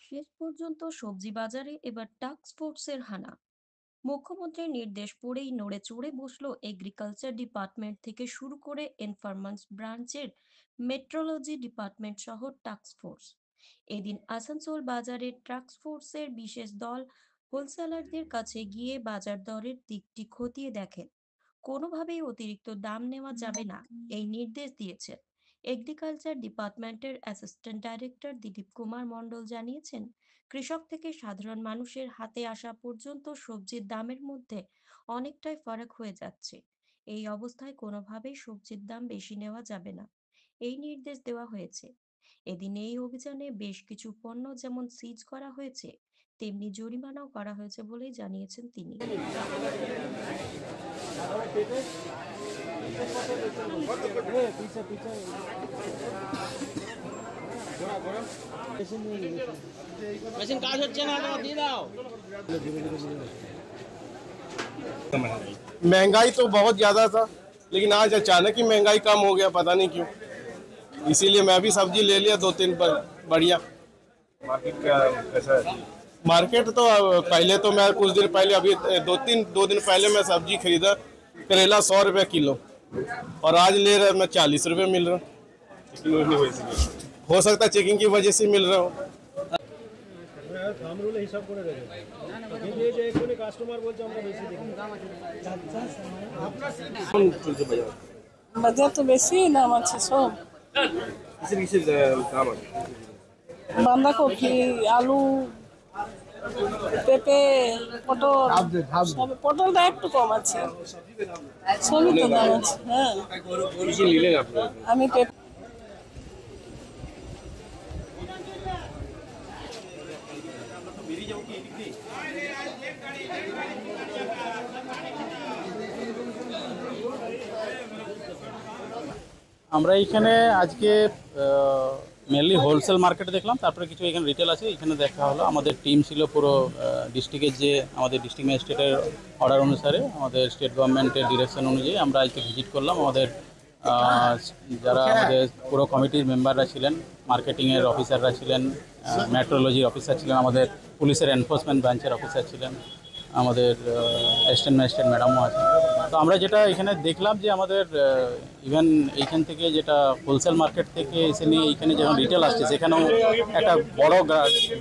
শেষ পর্যন্ত সবজি বাজারে এবার টাস্ক ফোর্সের হানা। মুখ্যমন্ত্রীর নির্দেশ পড়েই নড়ে চড়ে বসলো এগ্রিকালচার ডিপার্টমেন্ট থেকে শুরু করে এনভায়রনমেন্ট ব্রাঞ্চের মেট্রোলজি ডিপার্টমেন্ট সহ টাস্ক ফোর্স। এদিন আসানসোল বাজারে টাস্ক ফোর্সের বিশেষ দল হোলসেলারদের কাছে গিয়ে বাজার দরের দিকটি খতিয়ে দেখেন। কোনোভাবেই অতিরিক্ত দাম নেওয়া যাবে না, এই নির্দেশ দিয়েছেন। এগ্রিকালচার ডিপার্টমেন্টের অ্যাসিস্ট্যান্ট ডাইরেক্টর দিলীপ কুমার মণ্ডল জানিয়েছেন, কৃষক থেকে সাধারণ মানুষের হাতে আসা পর্যন্ত সবজির দামের মধ্যে অনেকটাই ফারাক হয়ে যাচ্ছে। এই অবস্থায় কোনোভাবেই সবজির দাম বেশি নেওয়া যাবে না, এই নির্দেশ দেওয়া হয়েছে। এদিন এই অভিযানে বেশ কিছু পণ্য যেমন সিজ করা হয়েছে, তেমনি জরিমানাও করা হয়েছে বলেই জানিয়েছেন তিনি। মেশিন কাজ হচ্ছে না, দিয়ে দাও। महंगाई तो बहुत ज़्यादा था, लेकिन आज अचानक ही महंगाई कम हो गया, पता नहीं क्यों। इसीलिए मैं भी सब्जी ले लिया दो तीन पर। बढ़िया मार्केट क्या कैसा है? मार्केट तो पहले तो मैं कुछ दिन पहले अभी दो दिन पहले मैं सब्जी खरीदा, करेला 100 रुपये किलो, और आज ले रहा मैं 40 रुपये मिल रहा। चेकिंग नहीं हुई इसलिए। हो सकता है चेकिंग की वजह से मिल रहा हो। হিসাব করে রেখে কিন্তু এই যে এক্ষুনি কাস্টমার বলছে আমরা বেশি দেখি कौन चलते बाजार? বাজার তো বেশি দাম আছে সব। किसी दाम है? বাঁধাকপি, আলু, পেঁপে, পটল, সব পটলটা একটু কম আছে, সবই তো দাম আছে। হ্যাঁ, किसी ले आप लोग? আমি পেঁপে আমরা এইখানে আজকে মেনলি হোলসেল মার্কেটে দেখলাম, তারপরে কিছু এখানে রিটেল আছে, এখানে দেখা হলো। আমাদের টিম ছিল পুরো ডিস্ট্রিক্টের, যে আমাদের ডিস্ট্রিক্ট ম্যাজিস্ট্রেটের অর্ডার অনুসারে, আমাদের স্টেট গভর্নমেন্টের ডিরেকশন অনুযায়ী আমরা আজকে ভিজিট করলাম। আমাদের যারা আমাদের পুরো কমিটির মেম্বাররা ছিলেন, মার্কেটিংয়ের অফিসাররা ছিলেন, মেট্রোলজির অফিসার ছিলেন, আমাদের পুলিশের এনফোর্সমেন্ট ব্রাঞ্চের অফিসার ছিলেন, আমাদের অ্যাসিস্ট্যান্ট ম্যাজিস্ট্রেট ম্যাডামও আছেন। তো আমরা যেটা এখানে দেখলাম যে আমাদের ইভেন এইখান থেকে যেটা হোলসেল মার্কেট থেকে এসে নিয়ে এইখানে যখন রিটেল আসছে, সেখানেও একটা বড়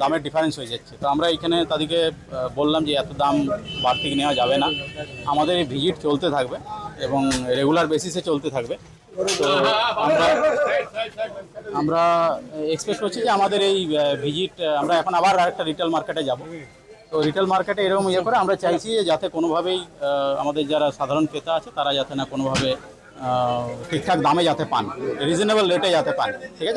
দামের ডিফারেন্স হয়ে যাচ্ছে। তো আমরা এখানে তাদেরকে বললাম যে এত দাম বাড়তি নেওয়া যাবে না, আমাদের এই ভিজিট চলতে থাকবে এবং রেগুলার বেসিসে চলতে থাকবে। তো আমরা এক্সপেক্ট করছি যে আমাদের এই ভিজিট, আমরা এখন আবার আরেকটা রিটেল মার্কেটে যাব। তো রিটেল মার্কেটে এরকম ইয়ে করে আমরা চাইছি যে যাতে কোনোভাবেই আমাদের যারা সাধারণ ক্রেতা আছে তারা যাতে না কোনোভাবে ঠিকঠাক দামে যাতে পান, রিজনেবল রেটে যাতে পান। ঠিক আছে।